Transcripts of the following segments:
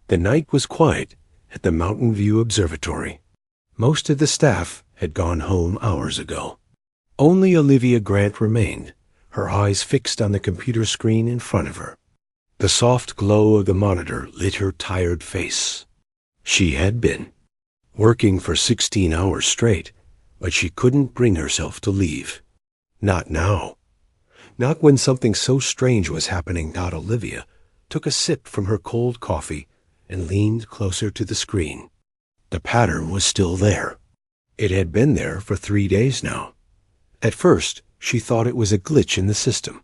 The night was quiet at the Mountain View Observatory. Most of the staff had gone home hours ago. Only Olivia Grant remained, her eyes fixed on the computer screen in front of her. The soft glow of the monitor lit her tired face. She had been working for 16 hours straight, but she couldn't bring herself to leave. Not now. Not when something so strange was happening. Olivia took a sip from her cold coffee and leaned closer to the screen. The pattern was still there. It had been there for 3 days now. At first, she thought it was a glitch in the system,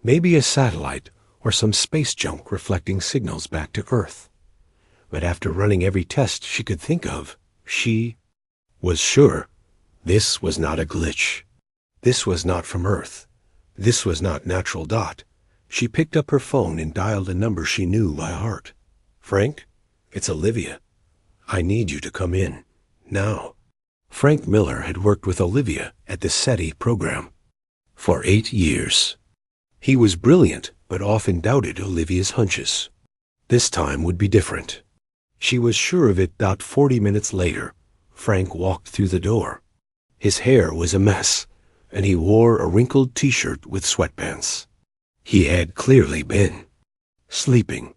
maybe a satellite or some space junk reflecting signals back to Earth. But after running every test she could think of, she was sure this was not a glitch. This was not from Earth. This was not natural. She picked up her phone and dialed a number she knew by heart. "Frank, it's Olivia. I need you to come in, now." Frank Miller had worked with Olivia at the SETI program for 8 years. He was brilliant, but often doubted Olivia's hunches. This time would be different. She was sure of it. 40 minutes later, Frank walked through the door. His hair was a mess, and he wore a wrinkled t-shirt with sweatpants. He had clearly been sleeping.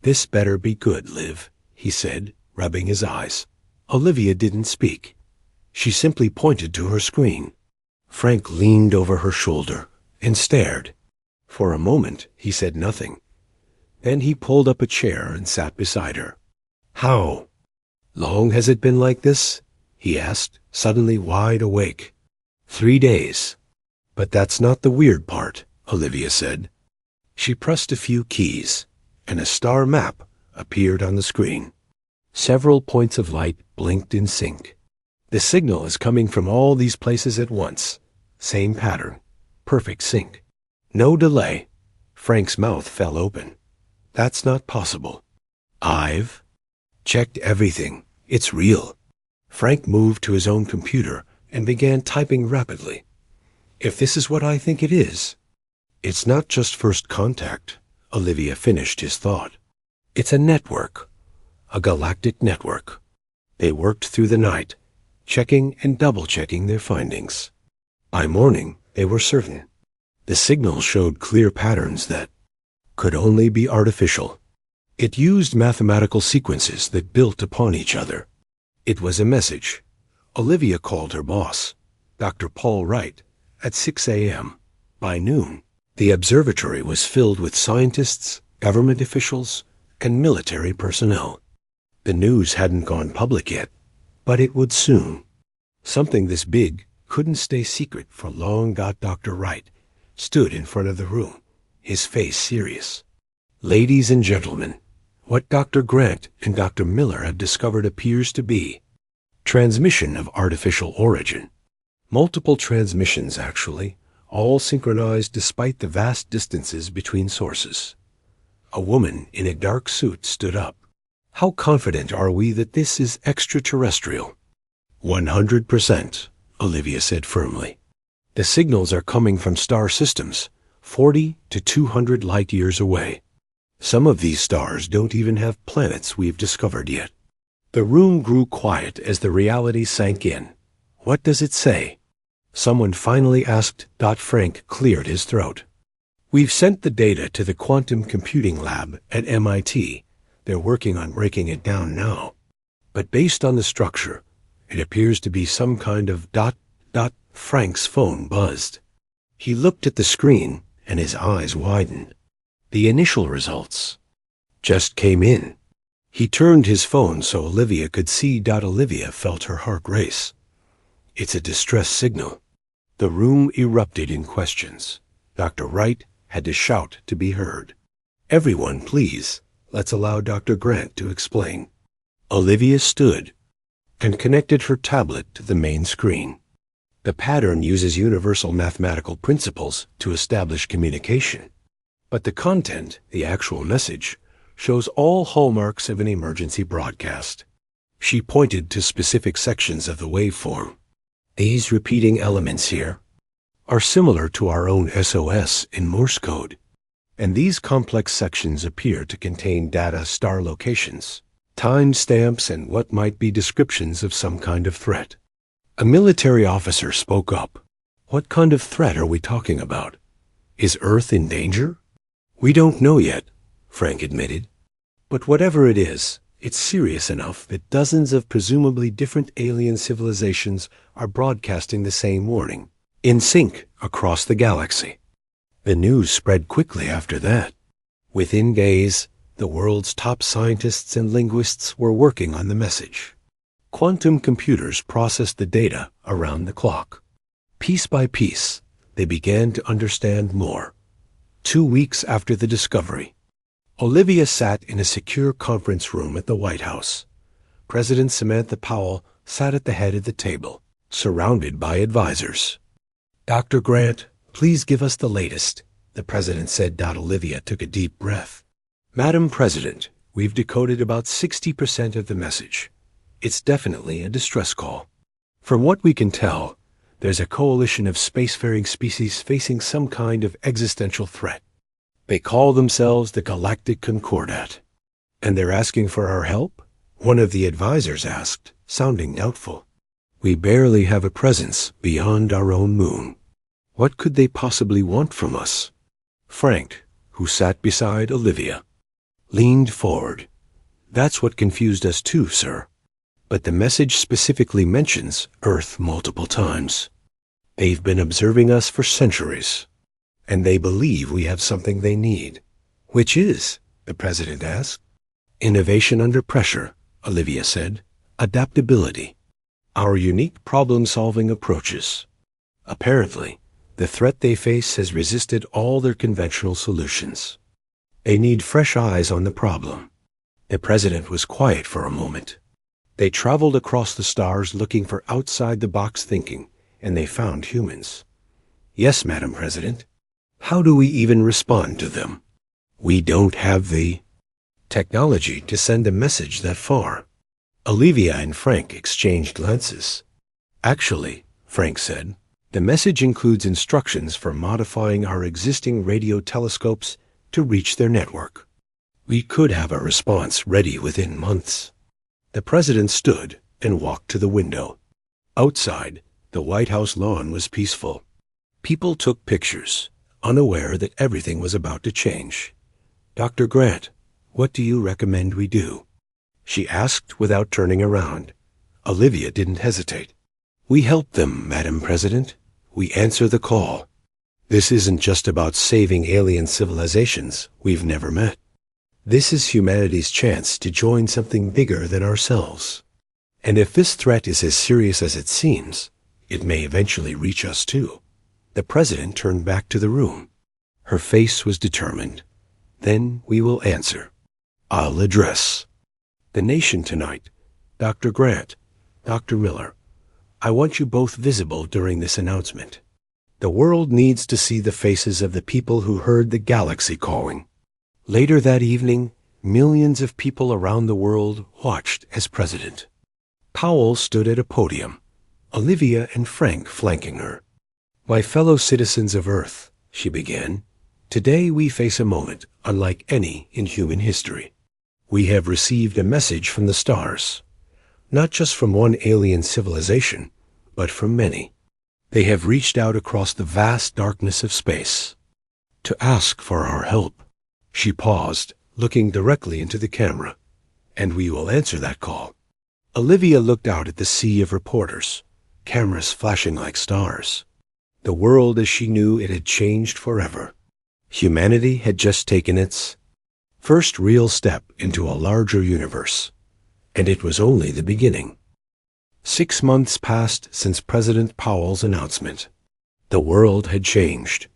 "This better be good, Liv," he said, rubbing his eyes. Olivia didn't speak. She simply pointed to her screen. Frank leaned over her shoulder and stared. For a moment, he said nothing. Then he pulled up a chair and sat beside her. "How long has it been like this?" he asked, suddenly wide awake. 3 days. "But that's not the weird part," Olivia said. She pressed a few keys, and a star map appeared on the screen. Several points of light blinked in sync. "The signal is coming from all these places at once. Same pattern. Perfect sync. No delay." Frank's mouth fell open. "That's not possible. I've checked everything. It's real." Frank moved to his own computer and began typing rapidly. "If this is what I think it is, it's not just first contact," Olivia finished his thought. "It's a network, a galactic network." They worked through the night, checking and double-checking their findings. By morning, they were certain. The signal showed clear patterns that could only be artificial. It used mathematical sequences that built upon each other. It was a message. Olivia called her boss, Dr. Paul Wright, at 6 a.m. By noon, the observatory was filled with scientists, government officials, and military personnel. The news hadn't gone public yet, but it would soon. Something this big couldn't stay secret for long. Dr. Wright stood in front of the room, his face serious. "Ladies and gentlemen, what Dr. Grant and Dr. Miller have discovered appears to be transmission of artificial origin. Multiple transmissions, actually, all synchronized despite the vast distances between sources." A woman in a dark suit stood up. "How confident are we that this is extraterrestrial?" 100%, Olivia said firmly. "The signals are coming from star systems, 40 to 200 light years away. Some of these stars don't even have planets we've discovered yet." The room grew quiet as the reality sank in. "What does it say?" someone finally asked. Frank cleared his throat. "We've sent the data to the quantum computing lab at MIT. They're working on breaking it down now. But based on the structure, it appears to be some kind of ... Frank's phone buzzed. He looked at the screen, and his eyes widened. The initial results just came in. He turned his phone so Olivia could see. Olivia felt her heart race. "It's a distress signal." The room erupted in questions. Dr. Wright had to shout to be heard. "Everyone, please, let's allow Dr. Grant to explain." Olivia stood and connected her tablet to the main screen. The pattern uses universal mathematical principles to establish communication. But the content, the actual message, shows all hallmarks of an emergency broadcast. She pointed to specific sections of the waveform. "These repeating elements here are similar to our own SOS in Morse code." and these complex sections appear to contain data star locations, time stamps, and what might be descriptions of some kind of threat. A military officer spoke up. "What kind of threat are we talking about? Is Earth in danger?" "We don't know yet," Frank admitted. "But whatever it is, it's serious enough that dozens of presumably different alien civilizations are broadcasting the same warning, in sync across the galaxy." The news spread quickly after that. Within days, the world's top scientists and linguists were working on the message. Quantum computers processed the data around the clock. Piece by piece, they began to understand more. 2 weeks after the discovery, Olivia sat in a secure conference room at the White House. President Samantha Powell sat at the head of the table, surrounded by advisors. "Dr. Grant, please give us the latest," the president said. Olivia took a deep breath. "Madam President, we've decoded about 60% of the message. It's definitely a distress call. From what we can tell, there's a coalition of spacefaring species facing some kind of existential threat. They call themselves the Galactic Concordat. And they're asking for our help?" one of the advisors asked, sounding doubtful. "We barely have a presence beyond our own moon. What could they possibly want from us?" Frank, who sat beside Olivia, leaned forward. "That's what confused us too, sir. But the message specifically mentions Earth multiple times. They've been observing us for centuries, and they believe we have something they need." "Which is?" the president asked. "Innovation under pressure," Olivia said. "Adaptability. Our unique problem-solving approaches. Apparently, the threat they face has resisted all their conventional solutions. They need fresh eyes on the problem." The president was quiet for a moment. They traveled across the stars looking for outside-the-box thinking, and they found humans. "Yes, Madam President. How do we even respond to them? We don't have the technology to send a message that far." Olivia and Frank exchanged glances. "Actually," Frank said, "the message includes instructions for modifying our existing radio telescopes to reach their network. We could have a response ready within months." The president stood and walked to the window. Outside, the White House lawn was peaceful. People took pictures, unaware that everything was about to change. "Dr. Grant, what do you recommend we do?" she asked without turning around. Olivia didn't hesitate. "We help them, Madam President. We answer the call. This isn't just about saving alien civilizations we've never met. This is humanity's chance to join something bigger than ourselves. And if this threat is as serious as it seems, it may eventually reach us too." The president turned back to the room. Her face was determined. "Then we will answer. I'll address the nation tonight. Dr. Grant, Dr. Miller, I want you both visible during this announcement. The world needs to see the faces of the people who heard the galaxy calling." Later that evening, millions of people around the world watched as president. Powell stood at a podium, Olivia and Frank flanking her. "My fellow citizens of Earth," she began, "today we face a moment unlike any in human history. We have received a message from the stars, not just from one alien civilization, but from many. They have reached out across the vast darkness of space to ask for our help." She paused, looking directly into the camera. "And we will answer that call." Olivia looked out at the sea of reporters, cameras flashing like stars. The world as she knew it had changed forever. Humanity had just taken its first real step into a larger universe, and it was only the beginning. 6 months passed since President Powell's announcement. The world had changed.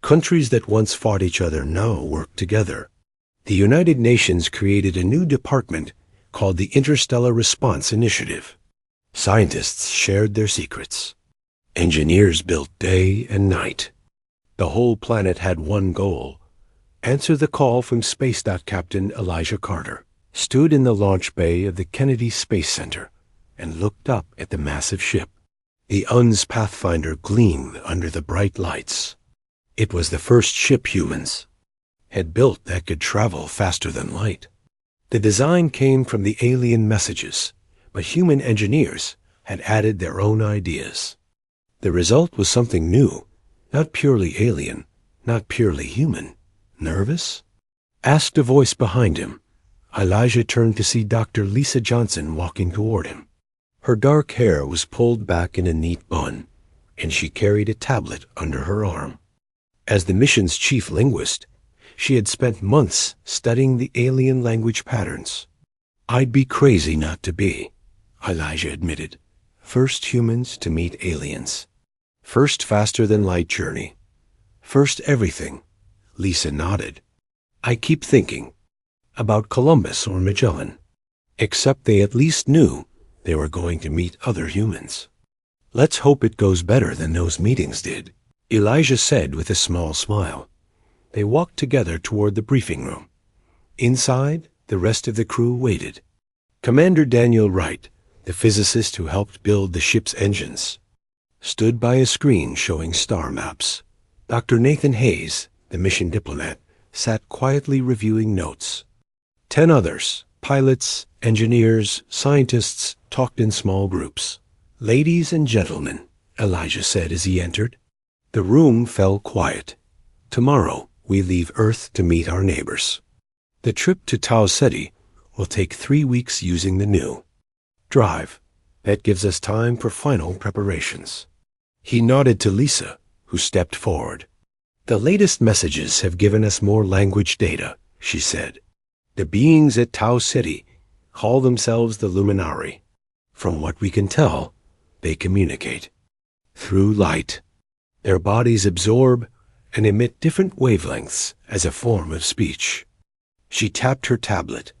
Countries that once fought each other now worked together. The United Nations created a new department called the Interstellar Response Initiative. Scientists shared their secrets. Engineers built day and night. The whole planet had one goal: answer the call from Space Captain Elijah Carter, stood in the launch bay of the Kennedy Space Center and looked up at the massive ship. The UN's Pathfinder gleamed under the bright lights. It was the first ship humans had built that could travel faster than light. The design came from the alien messages, but human engineers had added their own ideas. The result was something new, not purely alien, not purely human. Nervous? Asked a voice behind him. Elijah turned to see Dr. Lisa Johnson walking toward him. Her dark hair was pulled back in a neat bun, and she carried a tablet under her arm. As the mission's chief linguist, she had spent months studying the alien language patterns. "I'd be crazy not to be," Elijah admitted. "First humans to meet aliens. First faster-than-light journey. First everything." Lisa nodded. "I keep thinking about Columbus or Magellan. Except they at least knew they were going to meet other humans." "Let's hope it goes better than those meetings did," Elijah said with a small smile. They walked together toward the briefing room. Inside, the rest of the crew waited. Commander Daniel Wright, the physicist who helped build the ship's engines, stood by a screen showing star maps. Dr. Nathan Hayes, the mission diplomat, sat quietly reviewing notes. 10 others, pilots, engineers, scientists, talked in small groups. "Ladies and gentlemen," Elijah said as he entered. The room fell quiet. "Tomorrow, we leave Earth to meet our neighbors. The trip to Tau Ceti will take 3 weeks using the new drive. That gives us time for final preparations." He nodded to Lisa, who stepped forward. "The latest messages have given us more language data," she said. "The beings at Tau Ceti call themselves the Luminari. From what we can tell, they communicate through light. Their bodies absorb and emit different wavelengths as a form of speech." She tapped her tablet,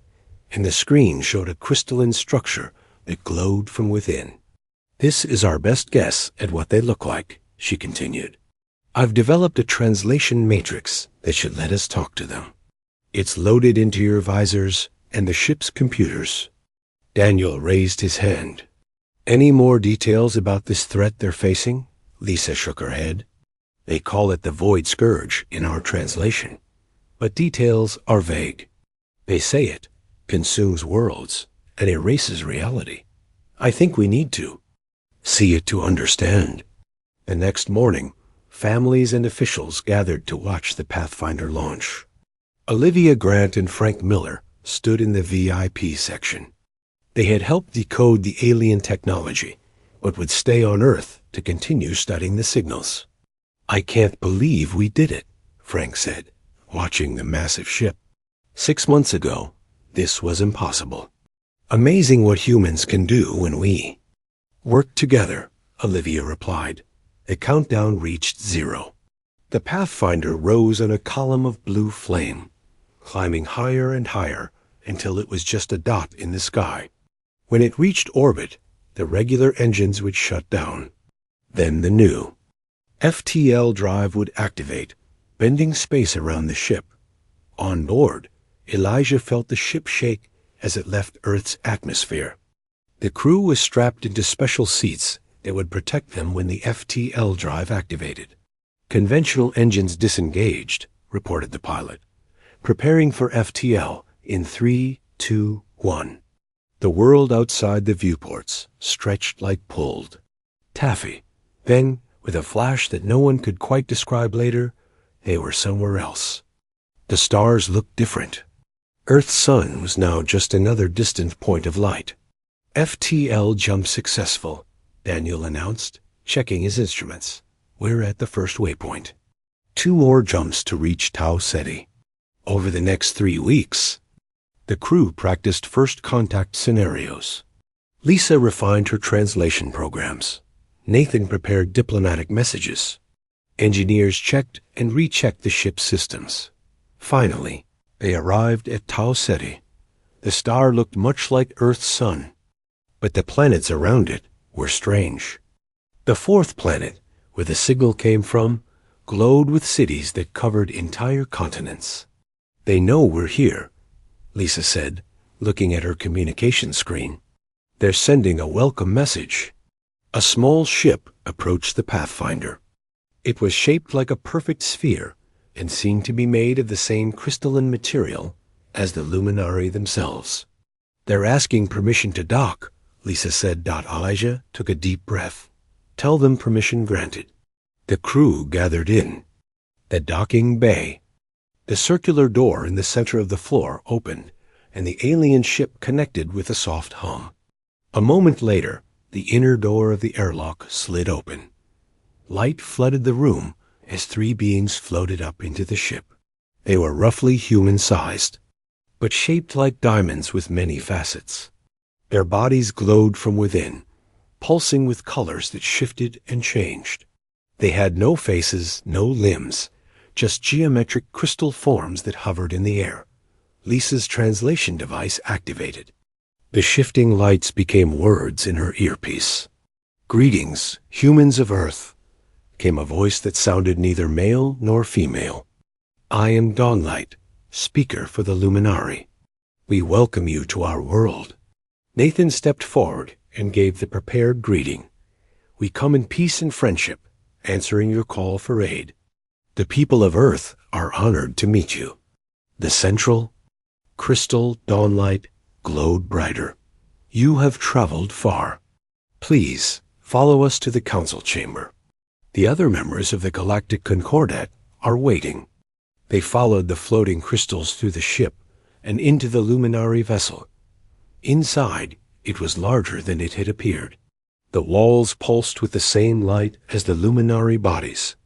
and the screen showed a crystalline structure that glowed from within. "This is our best guess at what they look like," she continued. "I've developed a translation matrix that should let us talk to them. It's loaded into your visors and the ship's computers." Daniel raised his hand. "Any more details about this threat they're facing?" Lisa shook her head. "They call it the Void Scourge in our translation, but details are vague. They say it consumes worlds and erases reality. I think we need to see it to understand." The next morning, families and officials gathered to watch the Pathfinder launch. Olivia Grant and Frank Miller stood in the VIP section. They had helped decode the alien technology, but would stay on Earth to continue studying the signals. "I can't believe we did it," Frank said, watching the massive ship. 6 months ago, this was impossible. "Amazing what humans can do when we work together," Olivia replied. The countdown reached 0. The Pathfinder rose on a column of blue flame, climbing higher and higher until it was just a dot in the sky. When it reached orbit, the regular engines would shut down. Then the new FTL drive would activate, bending space around the ship. On board, Elijah felt the ship shake as it left Earth's atmosphere. The crew was strapped into special seats that would protect them when the FTL drive activated. "Conventional engines disengaged," reported the pilot. "Preparing for FTL in 3, 2, 1. The world outside the viewports stretched like pulled taffy. Then, with a flash that no one could quite describe later, they were somewhere else. The stars looked different. Earth's sun was now just another distant point of light. "FTL jump successful," Daniel announced, checking his instruments. "We're at the first waypoint. 2 more jumps to reach Tau Ceti. Over the next 3 weeks, the crew practiced first contact scenarios. Lisa refined her translation programs. Nathan prepared diplomatic messages. Engineers checked and rechecked the ship's systems. Finally, they arrived at Tau Ceti. The star looked much like Earth's sun, but the planets around it were strange. The 4th planet, where the signal came from, glowed with cities that covered entire continents. "They know we're here," Lisa said, looking at her communication screen. "They're sending a welcome message." A small ship approached the Pathfinder. It was shaped like a perfect sphere, and seemed to be made of the same crystalline material as the luminari themselves. "They're asking permission to dock," Lisa said. Elijah took a deep breath. "Tell them permission granted." The crew gathered in the docking bay. The circular door in the center of the floor opened, and the alien ship connected with a soft hum. A moment later, the inner door of the airlock slid open. Light flooded the room as three beings floated up into the ship. They were roughly human-sized, but shaped like diamonds with many facets. Their bodies glowed from within, pulsing with colors that shifted and changed. They had no faces, no limbs, just geometric crystal forms that hovered in the air. Lisa's translation device activated. The shifting lights became words in her earpiece. "Greetings, humans of Earth," came a voice that sounded neither male nor female. "I am Dawnlight, speaker for the Luminari. We welcome you to our world." Nathan stepped forward and gave the prepared greeting. "We come in peace and friendship, answering your call for aid. The people of Earth are honored to meet you." The central, crystal Dawnlight glowed brighter. "You have traveled far. Please follow us to the council chamber. The other members of the Galactic Concordat are waiting." They followed the floating crystals through the ship and into the luminary vessel. Inside, it was larger than it had appeared. The walls pulsed with the same light as the luminary bodies.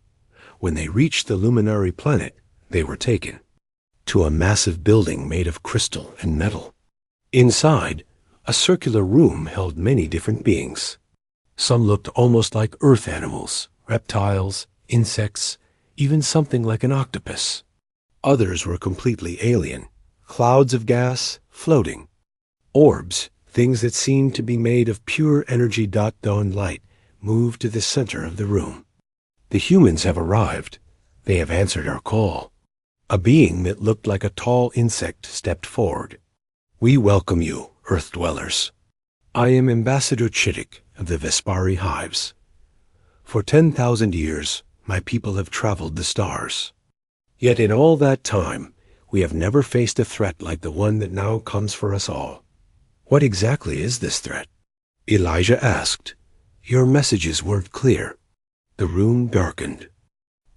When they reached the luminary planet, they were taken to a massive building made of crystal and metal. Inside, a circular room held many different beings. Some looked almost like Earth animals, reptiles, insects, even something like an octopus. Others were completely alien, clouds of gas floating. Orbs, things that seemed to be made of pure energy. Dawn light moved to the center of the room. "The humans have arrived. They have answered our call." A being that looked like a tall insect stepped forward. "We welcome you, Earth dwellers. I am Ambassador Chittick of the Vespari Hives. For 10,000 years, my people have traveled the stars. Yet in all that time, we have never faced a threat like the one that now comes for us all." "What exactly is this threat?" Elijah asked. "Your messages weren't clear." The room darkened.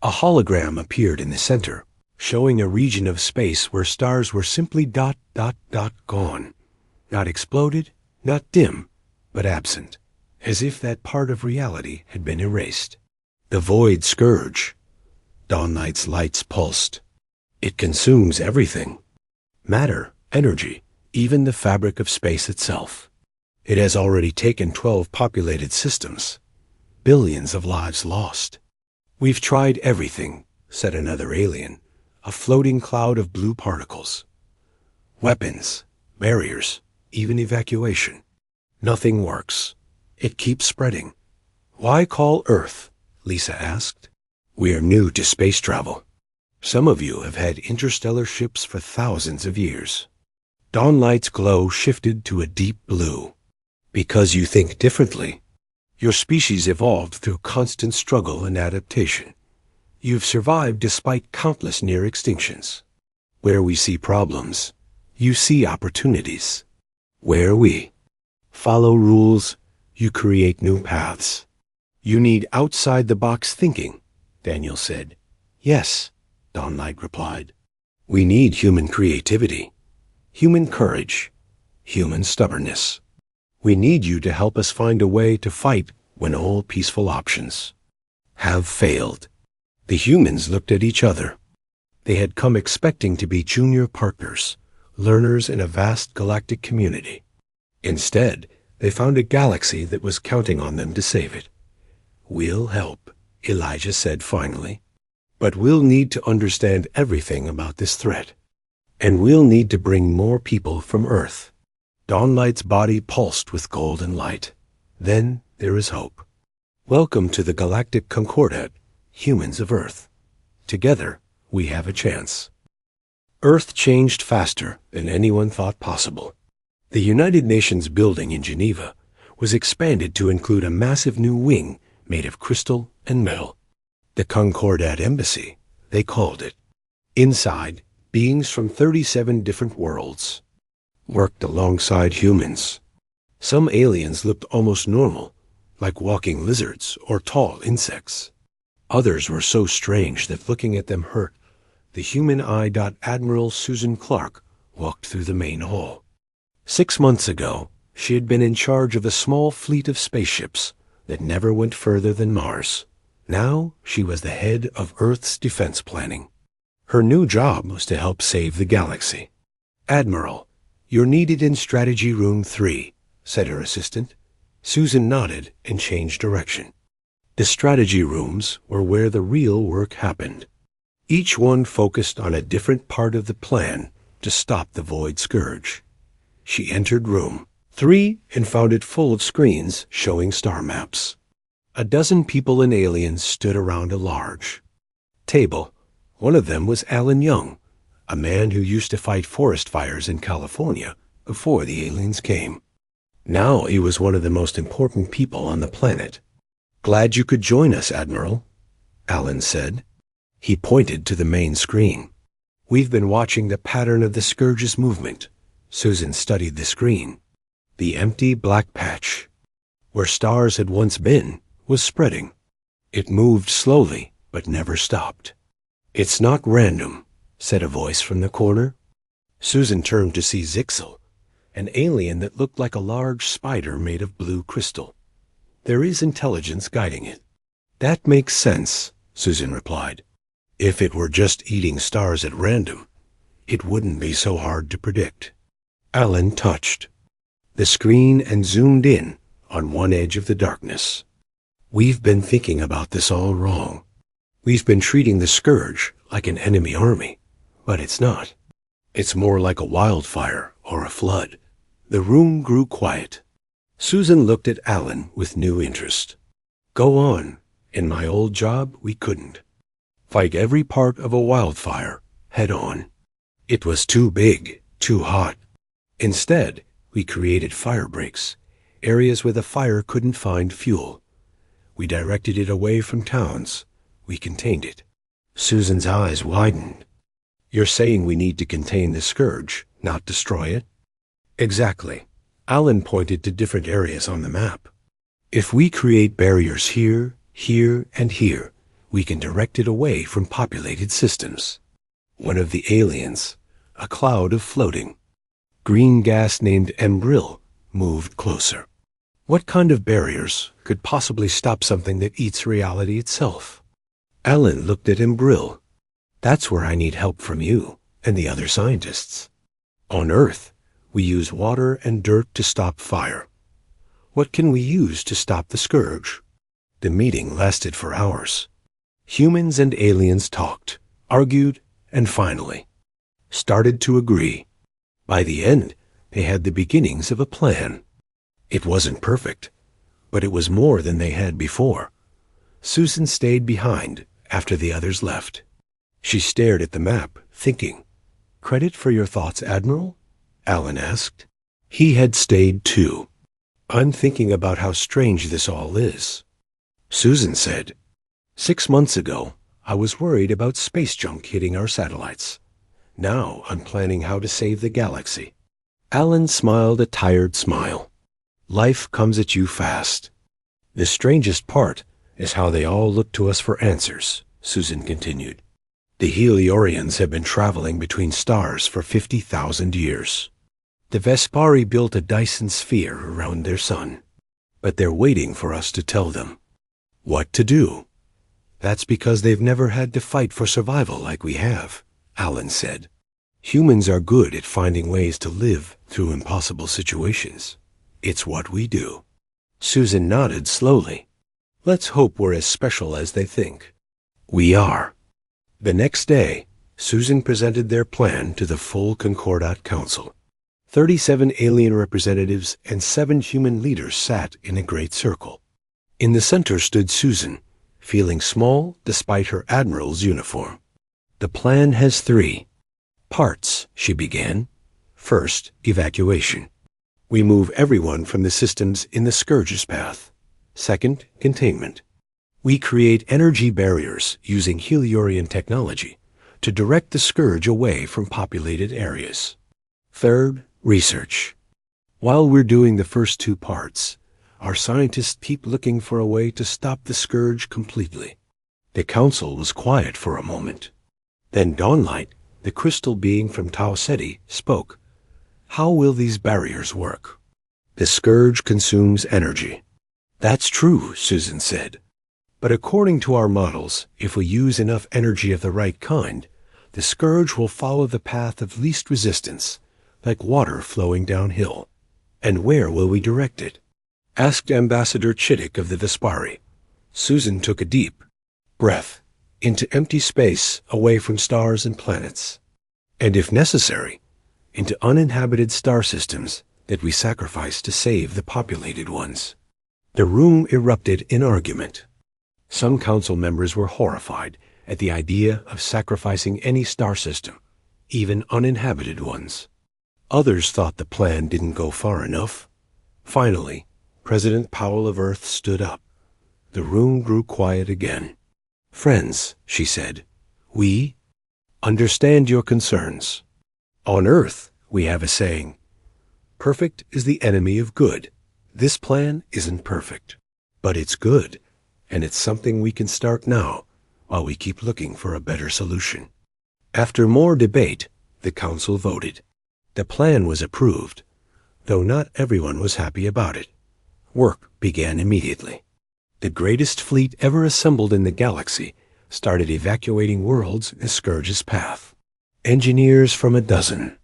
A hologram appeared in the center, showing a region of space where stars were simply gone. Not exploded, not dim, but absent, as if that part of reality had been erased. "The Void Scourge." Dawnlight's lights pulsed. "It consumes everything. Matter, energy, even the fabric of space itself. It has already taken 12 populated systems. Billions of lives lost." "We've tried everything," said another alien, a floating cloud of blue particles. "Weapons, barriers, even evacuation. Nothing works. It keeps spreading." "Why call Earth?" Lisa asked. "We are new to space travel. Some of you have had interstellar ships for thousands of years." Dawnlight's glow shifted to a deep blue. "Because you think differently. Your species evolved through constant struggle and adaptation. You've survived despite countless near extinctions. Where we see problems, you see opportunities. Where we follow rules, you create new paths." "You need outside-the-box thinking," Daniel said. "Yes," Dawnlight replied. "We need human creativity, human courage, human stubbornness. We need you to help us find a way to fight when all peaceful options have failed." The humans looked at each other. They had come expecting to be junior partners, learners in a vast galactic community. Instead, they found a galaxy that was counting on them to save it. "We'll help," Elijah said finally. "But we'll need to understand everything about this threat. And we'll need to bring more people from Earth." Dawnlight's body pulsed with golden light. "Then there is hope. Welcome to the Galactic Concordat, humans of Earth. Together, we have a chance." Earth changed faster than anyone thought possible. The United Nations building in Geneva was expanded to include a massive new wing made of crystal and metal. The Concordat Embassy, they called it, Inside, beings from 37 different worlds worked alongside humans. Some aliens looked almost normal, like walking lizards or tall insects. Others were so strange that looking at them hurt. The human eye. Admiral Susan Clark walked through the main hall. 6 months ago, she had been in charge of a small fleet of spaceships that never went further than Mars. Now she was the head of Earth's defense planning. Her new job was to help save the galaxy. "Admiral, you're needed in Strategy Room 3, said her assistant. Susan nodded and changed direction. The strategy rooms were where the real work happened. Each one focused on a different part of the plan to stop the Void Scourge. She entered room 3 and found it full of screens showing star maps. A dozen people and aliens stood around a large table. One of them was Alan Young, a man who used to fight forest fires in California before the aliens came. Now he was one of the most important people on the planet. "Glad you could join us, Admiral," Alan said. He pointed to the main screen. "We've been watching the pattern of the Scourge's movement." Susan studied the screen. The empty black patch, where stars had once been, was spreading. It moved slowly, but never stopped. "It's not random," said a voice from the corner. Susan turned to see Zixel, an alien that looked like a large spider made of blue crystal. "There is intelligence guiding it." "That makes sense," Susan replied. "If it were just eating stars at random, it wouldn't be so hard to predict." Alan touched the screen and zoomed in on one edge of the darkness. "We've been thinking about this all wrong. We've been treating the Scourge like an enemy army, but it's not. It's more like a wildfire or a flood." The room grew quiet. Susan looked at Alan with new interest. "Go on. In my old job, we couldn't fight every part of a wildfire head on. It was too big, too hot. Instead, we created fire breaks, areas where the fire couldn't find fuel. We directed it away from towns. We contained it." Susan's eyes widened. "You're saying we need to contain the Scourge, not destroy it?" "Exactly." Alan pointed to different areas on the map. "If we create barriers here, here, and here, we can direct it away from populated systems." One of the aliens, a cloud of floating green gas named Embril, moved closer. "What kind of barriers could possibly stop something that eats reality itself?" Alan looked at Embril. "That's where I need help from you and the other scientists. On Earth, we use water and dirt to stop fire. What can we use to stop the Scourge?" The meeting lasted for hours. Humans and aliens talked, argued, and finally started to agree. By the end, they had the beginnings of a plan. It wasn't perfect, but it was more than they had before. Susan stayed behind after the others left. She stared at the map, thinking. "Credit for your thoughts, Admiral?" Alan asked. He had stayed too. "I'm thinking about how strange this all is." Susan said, 6 months ago, I was worried about space junk hitting our satellites. Now I'm planning how to save the galaxy." Alan smiled a tired smile. "Life comes at you fast. The strangest part is how they all look to us for answers," Susan continued. "The Heliorians have been traveling between stars for 50,000 years. The Vespari built a Dyson sphere around their sun, but they're waiting for us to tell them what to do." "That's because they've never had to fight for survival like we have," Alan said. "Humans are good at finding ways to live through impossible situations. It's what we do." Susan nodded slowly. "Let's hope we're as special as they think." "We are." The next day, Susan presented their plan to the full Concordat Council. 37 alien representatives and 7 human leaders sat in a great circle. In the center stood Susan, feeling small despite her admiral's uniform. "The plan has 3 parts," she began. "First, evacuation. We move everyone from the systems in the Scourge's path. Second, containment. We create energy barriers using Heliorian technology to direct the scourge away from populated areas. Third, research. While we're doing the first two parts, our scientists keep looking for a way to stop the scourge completely. The council was quiet for a moment. Then Dawnlight, the crystal being from Tau Ceti, spoke. How will these barriers work? The scourge consumes energy. That's true, Susan said. But according to our models, if we use enough energy of the right kind, the scourge will follow the path of least resistance, like water flowing downhill. And where will we direct it? Asked Ambassador Chittick of the Vespari. Susan took a deep breath into empty space away from stars and planets, and if necessary, into uninhabited star systems that we sacrifice to save the populated ones. The room erupted in argument. Some council members were horrified at the idea of sacrificing any star system, even uninhabited ones. Others thought the plan didn't go far enough. Finally, President Powell of Earth stood up. The room grew quiet again. Friends, she said, we understand your concerns. On Earth, we have a saying, perfect is the enemy of good. This plan isn't perfect, but it's good, and it's something we can start now while we keep looking for a better solution. After more debate, the council voted. The plan was approved, though not everyone was happy about it. Work began immediately. The greatest fleet ever assembled in the galaxy started evacuating worlds in Scourge's path. Engineers from a dozen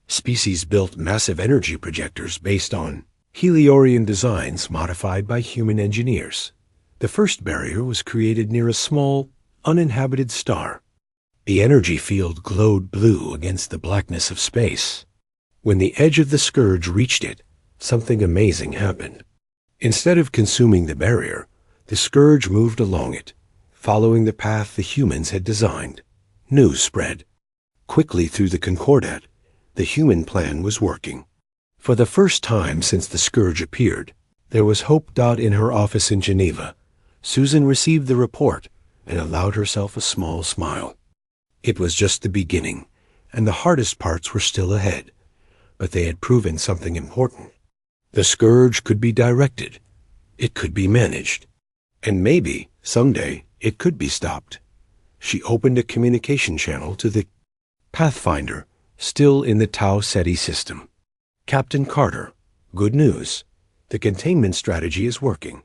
species built massive energy projectors based on Heliorian designs modified by human engineers. The first barrier was created near a small, uninhabited star. The energy field glowed blue against the blackness of space. When the edge of the scourge reached it, something amazing happened. Instead of consuming the barrier, the scourge moved along it, following the path the humans had designed. News spread quickly through the Concordat. The human plan was working. For the first time since the scourge appeared, there was hope. In her office in Geneva, Susan received the report and allowed herself a small smile. It was just the beginning, and the hardest parts were still ahead, but they had proven something important. The scourge could be directed, it could be managed, and maybe, someday, it could be stopped. She opened a communication channel to the Pathfinder, still in the Tau Ceti system. Captain Carter, good news. The containment strategy is working.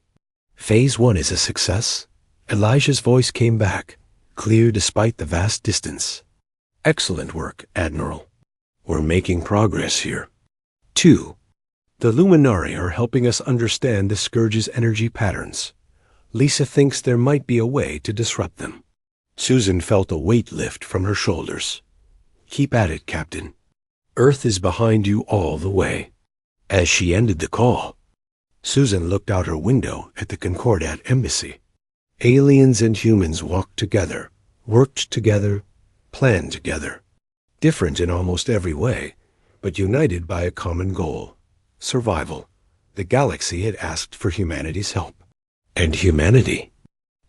Phase 1 is a success. Elijah's voice came back, clear despite the vast distance. Excellent work, Admiral. We're making progress here. 2. The Luminari are helping us understand the Scourge's energy patterns. Lisa thinks there might be a way to disrupt them. Susan felt a weight lift from her shoulders. Keep at it, Captain. Earth is behind you all the way. As she ended the call, Susan looked out her window at the Concordat embassy. Aliens and humans walked together, worked together, planned together. Different in almost every way, but united by a common goal. Survival. The galaxy had asked for humanity's help. And humanity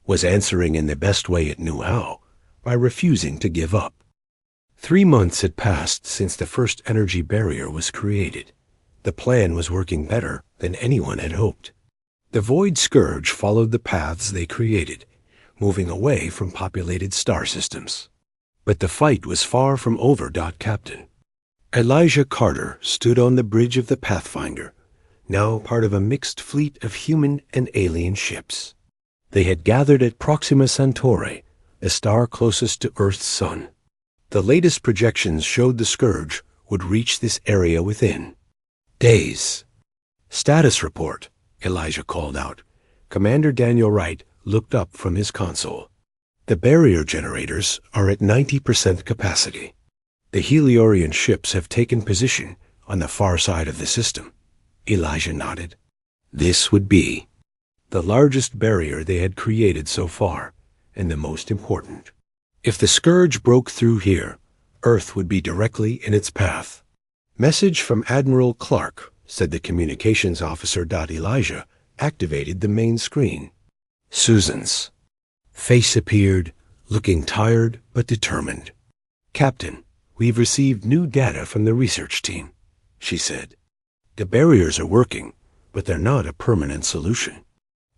was answering in the best way it knew how, by refusing to give up. 3 months had passed since the first energy barrier was created. The plan was working better than anyone had hoped. The Void Scourge followed the paths they created, moving away from populated star systems. But the fight was far from over. Captain Elijah Carter stood on the bridge of the Pathfinder, now part of a mixed fleet of human and alien ships. They had gathered at Proxima Centauri, the star closest to Earth's sun. The latest projections showed the scourge would reach this area within days. Status report, Elijah called out. Commander Daniel Wright looked up from his console. The barrier generators are at 90% capacity. The Heliorian ships have taken position on the far side of the system. Elijah nodded. This would be the largest barrier they had created so far, and the most important. If the scourge broke through here, Earth would be directly in its path. Message from Admiral Clark, said the communications officer. Elijah activated the main screen. Susan's face appeared, looking tired but determined. "Captain, we've received new data from the research team," she said. "The barriers are working, but they're not a permanent solution.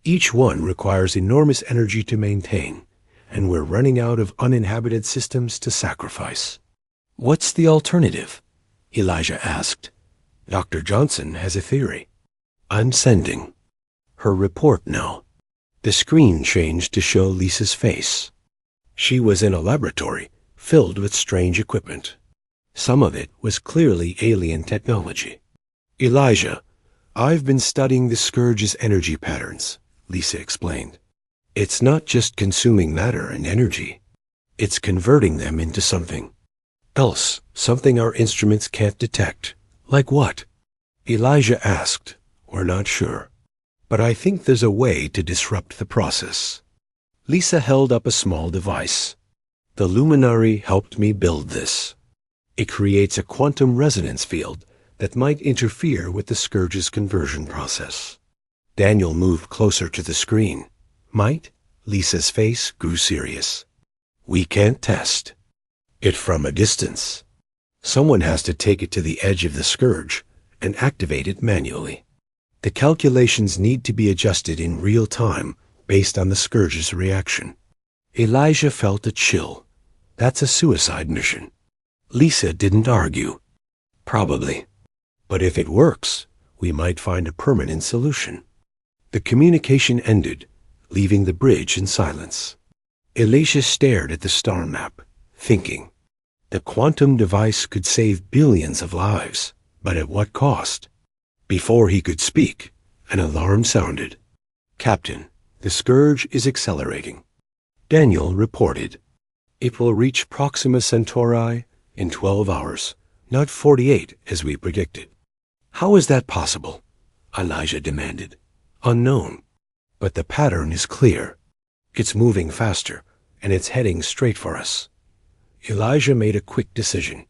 Each one requires enormous energy to maintain, and we're running out of uninhabited systems to sacrifice." "What's the alternative?" Elijah asked. "Dr. Johnson has a theory." "I'm sending her report now." The screen changed to show Lisa's face. She was in a laboratory filled with strange equipment. Some of it was clearly alien technology. "Elijah, I've been studying the Scourge's energy patterns," Lisa explained. "It's not just consuming matter and energy. It's converting them into something else, something our instruments can't detect." "Like what?" Elijah asked. "We're not sure. But I think there's a way to disrupt the process." Lisa held up a small device. "The luminary helped me build this. It creates a quantum resonance field that might interfere with the Scourge's conversion process." Daniel moved closer to the screen. "Might?" Lisa's face grew serious. "We can't test it from a distance. Someone has to take it to the edge of the Scourge and activate it manually. The calculations need to be adjusted in real time based on the Scourge's reaction." Elijah felt a chill. "That's a suicide mission." Lisa didn't argue. "Probably. But if it works, we might find a permanent solution." The communication ended, leaving the bridge in silence. Elijah stared at the star map, thinking. The quantum device could save billions of lives, but at what cost? Before he could speak, an alarm sounded. "Captain, the Scourge is accelerating." Daniel reported. "It will reach Proxima Centauri in 12 hours, not 48 as we predicted." "How is that possible?" Elijah demanded. "Unknown. But the pattern is clear. It's moving faster, and it's heading straight for us." Elijah made a quick decision.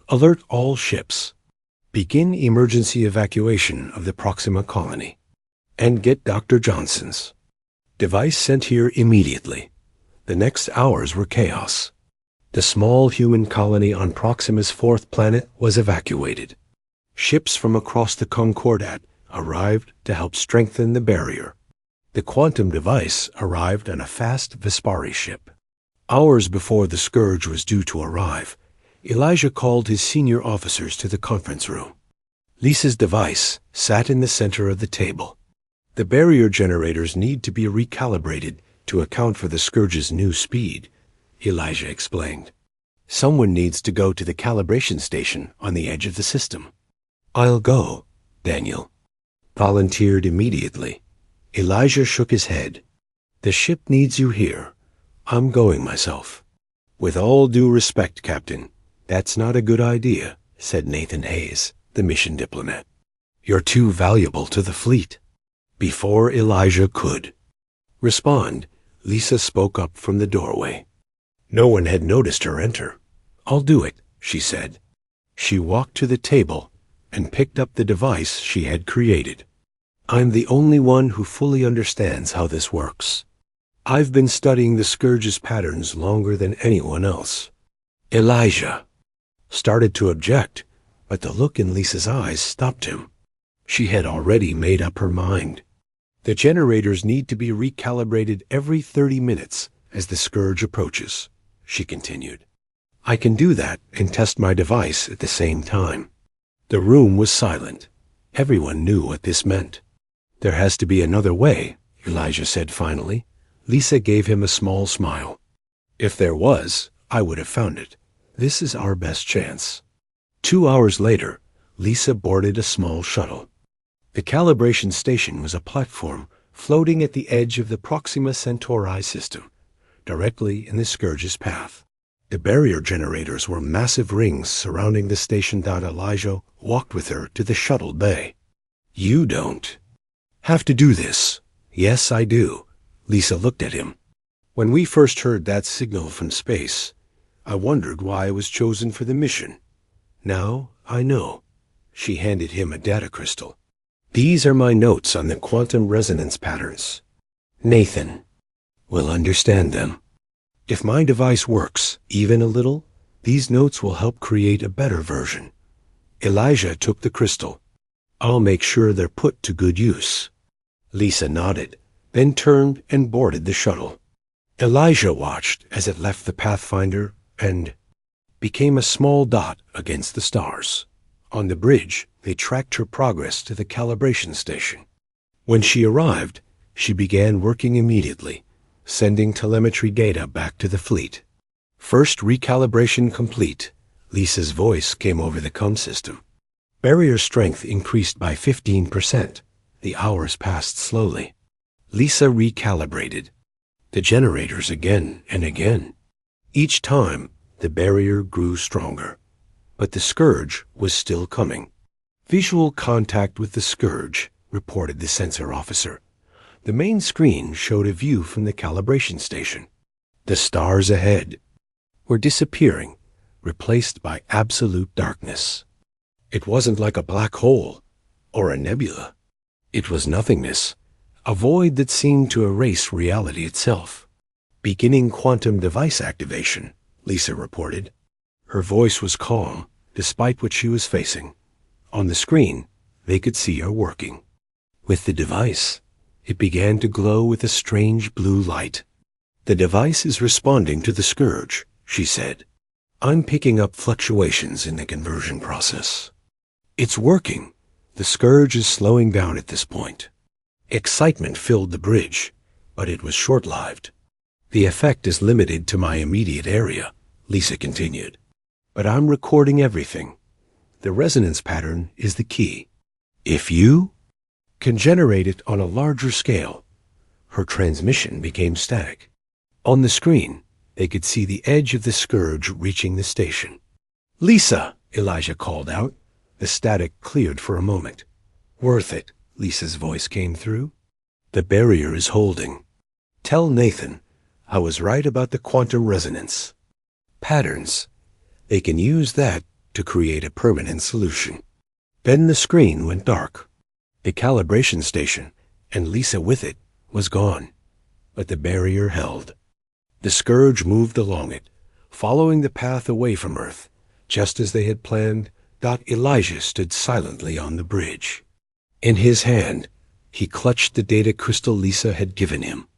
"Alert all ships. Begin emergency evacuation of the Proxima colony. And get Dr. Johnson's device sent here immediately." The next hours were chaos. The small human colony on Proxima's fourth planet was evacuated. Ships from across the Concordat arrived to help strengthen the barrier. The quantum device arrived on a fast Vespari ship. Hours before the Scourge was due to arrive, Elijah called his senior officers to the conference room. Lisa's device sat in the center of the table. "The barrier generators need to be recalibrated to account for the Scourge's new speed," Elijah explained. "Someone needs to go to the calibration station on the edge of the system." "I'll go," Daniel volunteered immediately. Elijah shook his head. "The ship needs you here. I'm going myself." "With all due respect, Captain, that's not a good idea," said Nathan Hayes, the mission diplomat. "You're too valuable to the fleet." Before Elijah could respond, Lisa spoke up from the doorway. No one had noticed her enter. "I'll do it," she said. She walked to the table and picked up the device she had created. "I'm the only one who fully understands how this works. I've been studying the Scourge's patterns longer than anyone else." Elijah started to object, but the look in Lisa's eyes stopped him. She had already made up her mind. "The generators need to be recalibrated every 30 minutes as the Scourge approaches," she continued. "I can do that and test my device at the same time." The room was silent. Everyone knew what this meant. "There has to be another way," Elijah said finally. Lisa gave him a small smile. "If there was, I would have found it. This is our best chance." 2 hours later, Lisa boarded a small shuttle. The calibration station was a platform floating at the edge of the Proxima Centauri system, directly in the Scourge's path. The barrier generators were massive rings surrounding the station. Elijah walked with her to the shuttle bay. "You don't have to do this." "Yes, I do." Lisa looked at him. "When we first heard that signal from space, I wondered why I was chosen for the mission. Now I know." She handed him a data crystal. "These are my notes on the quantum resonance patterns. Nathan will understand them. If my device works even a little, These notes will help create a better version. Elijah took the crystal. I'll make sure they're put to good use. Lisa nodded, then turned and boarded the shuttle. Elijah watched as it left the Pathfinder and became a small dot against the stars. On the bridge, they tracked her progress to the calibration station. When she arrived, she began working immediately, sending telemetry data back to the fleet. First recalibration complete, Lisa's voice came over the comm system. Barrier strength increased by 15%. The hours passed slowly. Lisa recalibrated the generators again and again. Each time, the barrier grew stronger. But the scourge was still coming. Visual contact with the scourge, reported the sensor officer. The main screen showed a view from the calibration station. The stars ahead were disappearing, replaced by absolute darkness. It wasn't like a black hole or a nebula. It was nothingness, a void that seemed to erase reality itself. Beginning quantum device activation, Lisa reported. Her voice was calm, despite what she was facing. On the screen, they could see her working. With the device, it began to glow with a strange blue light. The device is responding to the scourge, she said. I'm picking up fluctuations in the conversion process. It's working. The scourge is slowing down at this point. Excitement filled the bridge, but it was short-lived. The effect is limited to my immediate area, Lisa continued. But I'm recording everything. The resonance pattern is the key. If you can generate it on a larger scale, her transmission became static. On the screen, they could see the edge of the scourge reaching the station. Lisa, Elijah called out. The static cleared for a moment. Worth it, Lisa's voice came through. The barrier is holding. Tell Nathan I was right about the quantum resonance patterns. They can use that to create a permanent solution. Then the screen went dark. The calibration station, and Lisa with it, was gone. But the barrier held. The scourge moved along it, following the path away from Earth, just as they had planned. Elijah stood silently on the bridge. In his hand, he clutched the data crystal Lisa had given him.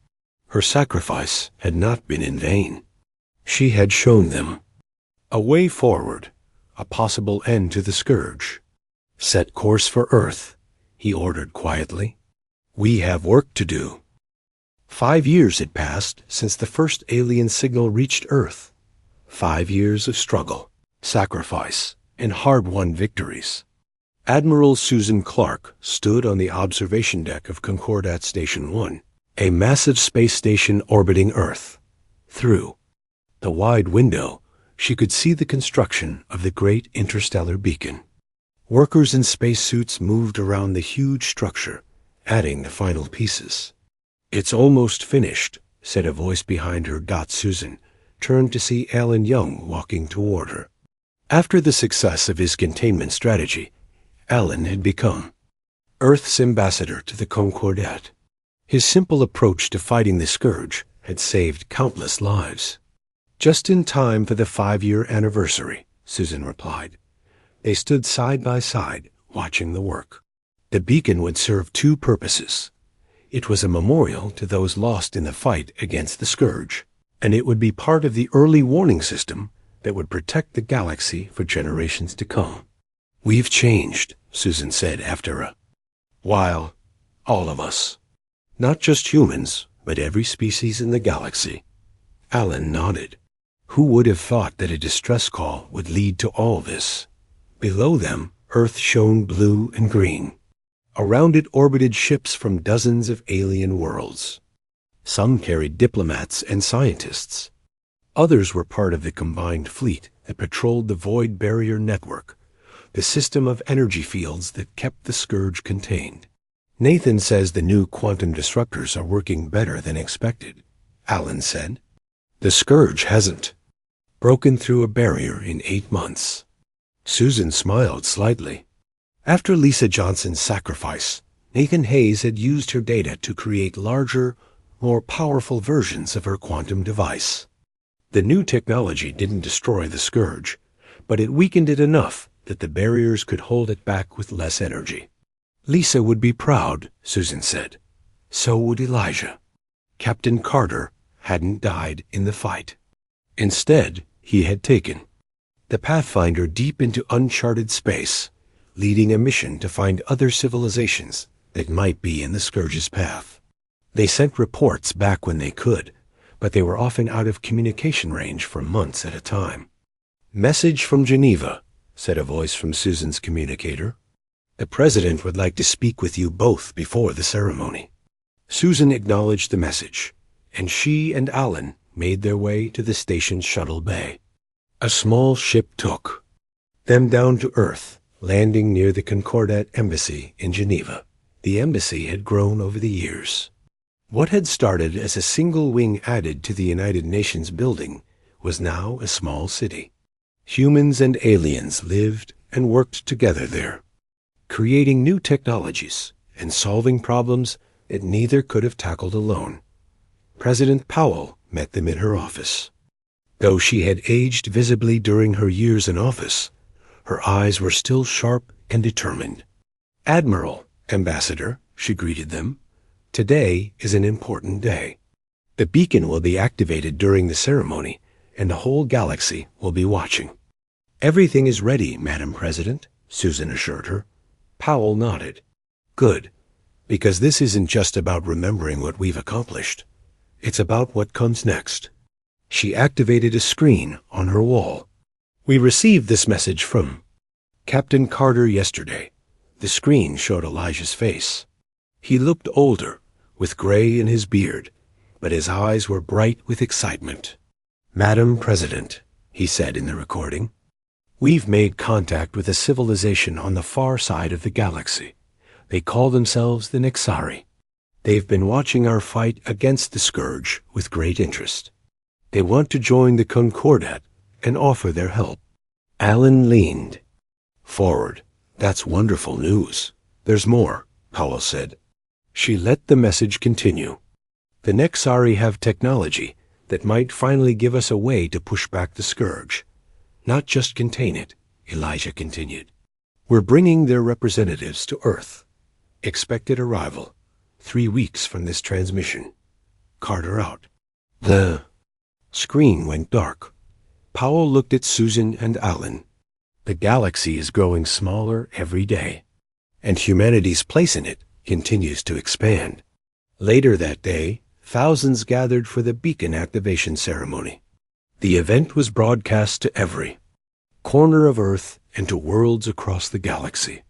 Her sacrifice had not been in vain. She had shown them a way forward, a possible end to the scourge. Set course for Earth, he ordered quietly. We have work to do. 5 years had passed since the first alien signal reached Earth. 5 years of struggle, sacrifice, and hard-won victories. Admiral Susan Clark stood on the observation deck of Concordat Station 1, a massive space station orbiting Earth. Through the wide window, she could see the construction of the great interstellar beacon. Workers in spacesuits moved around the huge structure, adding the final pieces. It's almost finished, said a voice behind her. Susan turned to see Alan Young walking toward her. After the success of his containment strategy, Alan had become Earth's ambassador to the Concordat. His simple approach to fighting the scourge had saved countless lives. Just in time for the 5-year anniversary, Susan replied. They stood side by side, watching the work. The beacon would serve 2 purposes. It was a memorial to those lost in the fight against the scourge, and it would be part of the early warning system that would protect the galaxy for generations to come. We've changed, Susan said after a while. All of us. Not just humans, but every species in the galaxy. Alan nodded. Who would have thought that a distress call would lead to all this? Below them, Earth shone blue and green. Around it orbited ships from dozens of alien worlds. Some carried diplomats and scientists. Others were part of the combined fleet that patrolled the void barrier network, the system of energy fields that kept the scourge contained. Nathan says the new quantum disruptors are working better than expected, Alan said. The scourge hasn't broken through a barrier in 8 months. Susan smiled slightly. After Lisa Johnson's sacrifice, Nathan Hayes had used her data to create larger, more powerful versions of her quantum device. The new technology didn't destroy the scourge, but it weakened it enough that the barriers could hold it back with less energy. Lisa would be proud, Susan said. So would Elijah. Captain Carter hadn't died in the fight. Instead, he had taken the Pathfinder deep into uncharted space, leading a mission to find other civilizations that might be in the Scourge's path. They sent reports back when they could, but they were often out of communication range for months at a time. "Message from Geneva," said a voice from Susan's communicator. "The President would like to speak with you both before the ceremony." Susan acknowledged the message, and she and Alan made their way to the station's shuttle bay. A small ship took them down to Earth, landing near the Concordat Embassy in Geneva. The embassy had grown over the years. What had started as a single wing added to the United Nations building was now a small city. Humans and aliens lived and worked together there, creating new technologies and solving problems that neither could have tackled alone. President Powell met them in her office. Though she had aged visibly during her years in office, her eyes were still sharp and determined. "Admiral, Ambassador," she greeted them, "today is an important day. The beacon will be activated during the ceremony, and the whole galaxy will be watching." "Everything is ready, Madam President," Susan assured her. Powell nodded. "Good, because this isn't just about remembering what we've accomplished. It's about what comes next." She activated a screen on her wall. "We received this message from Captain Carter yesterday." The screen showed Elijah's face. He looked older, with gray in his beard, but his eyes were bright with excitement. "Madam President," he said in the recording, "we've made contact with a civilization on the far side of the galaxy. They call themselves the Nexari. They've been watching our fight against the Scourge with great interest. They want to join the Concordat and offer their help." Alan leaned forward. "That's wonderful news. There's more," Powell said. She let the message continue. "The Nexari have technology that might finally give us a way to push back the Scourge. Not just contain it," Elijah continued. "We're bringing their representatives to Earth. Expected arrival 3 weeks from this transmission." Carter out. The screen went dark. Powell looked at Susan and Alan. "The galaxy is growing smaller every day, and humanity's place in it continues to expand." Later that day, thousands gathered for the beacon activation ceremony. The event was broadcast to every corner of Earth and to worlds across the galaxy.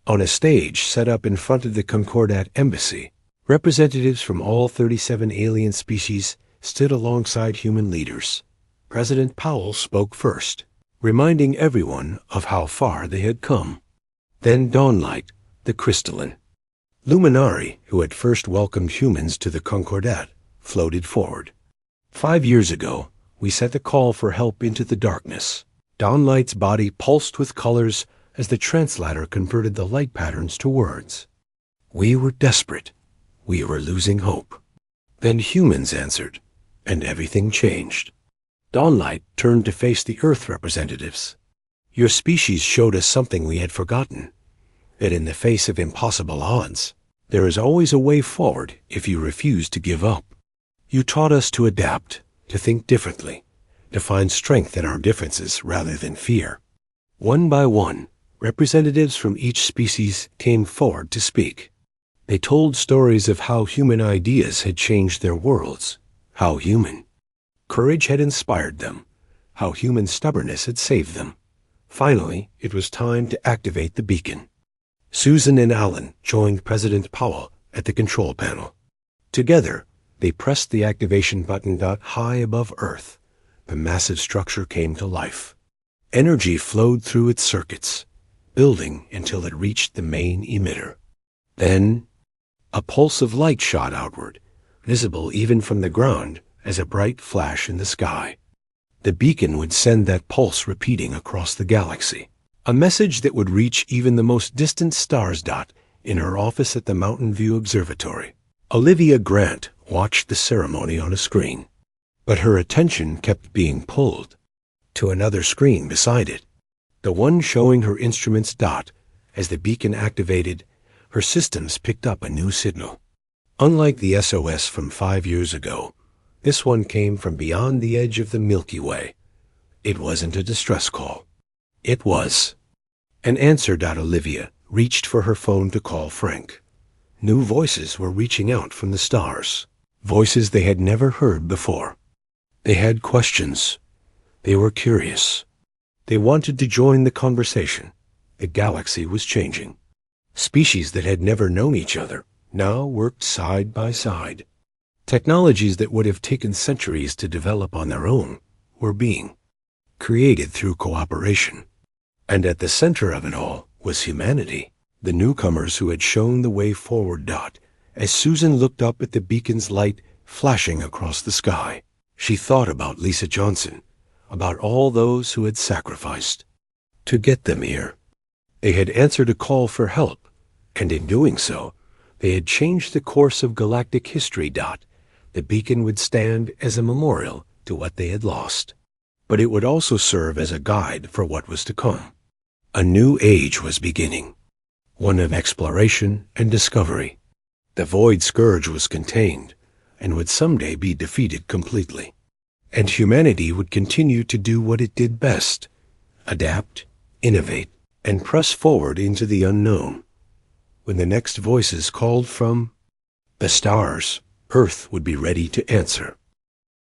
On a stage set up in front of the Concordat Embassy, representatives from all 37 alien species stood alongside human leaders. President Powell spoke first, reminding everyone of how far they had come. Then Dawnlight, the crystalline luminary who had first welcomed humans to the Concordat, floated forward. 5 years ago, we sent a call for help into the darkness. Dawnlight's body pulsed with colors as the translator converted the light patterns to words. We were desperate. We were losing hope. Then humans answered, and everything changed. Dawnlight turned to face the Earth representatives. "Your species showed us something we had forgotten, that in the face of impossible odds, there is always a way forward if you refuse to give up. You taught us to adapt, to think differently, to find strength in our differences rather than fear." One by one, representatives from each species came forward to speak. They told stories of how human ideas had changed their worlds, how human courage had inspired them, how human stubbornness had saved them. Finally, it was time to activate the beacon. Susan and Alan joined President Powell at the control panel. Together, they pressed the activation button. High above Earth, the massive structure came to life. Energy flowed through its circuits, building until it reached the main emitter. Then, a pulse of light shot outward, visible even from the ground as a bright flash in the sky. The beacon would send that pulse repeating across the galaxy, a message that would reach even the most distant stars. In her office at the Mountain View Observatory, Olivia Grant watched the ceremony on a screen. But her attention kept being pulled to another screen beside it, the one showing her instrument's dot. As the beacon activated, her systems picked up a new signal. Unlike the SOS from 5 years ago, this one came from beyond the edge of the Milky Way. It wasn't a distress call. It was an answer. Olivia reached for her phone to call Frank. New voices were reaching out from the stars, voices they had never heard before. They had questions. They were curious. They wanted to join the conversation. The galaxy was changing. Species that had never known each other now worked side by side. Technologies that would have taken centuries to develop on their own were being created through cooperation. And at the center of it all was humanity, the newcomers who had shown the way forward. As Susan looked up at the beacon's light flashing across the sky, she thought about Lisa Johnson, about all those who had sacrificed to get them here. They had answered a call for help, and in doing so, they had changed the course of galactic history. The beacon would stand as a memorial to what they had lost, but it would also serve as a guide for what was to come. A new age was beginning, one of exploration and discovery. The Void Scourge was contained and would someday be defeated completely, and humanity would continue to do what it did best: adapt, innovate, and press forward into the unknown. When the next voices called from the stars, Earth would be ready to answer.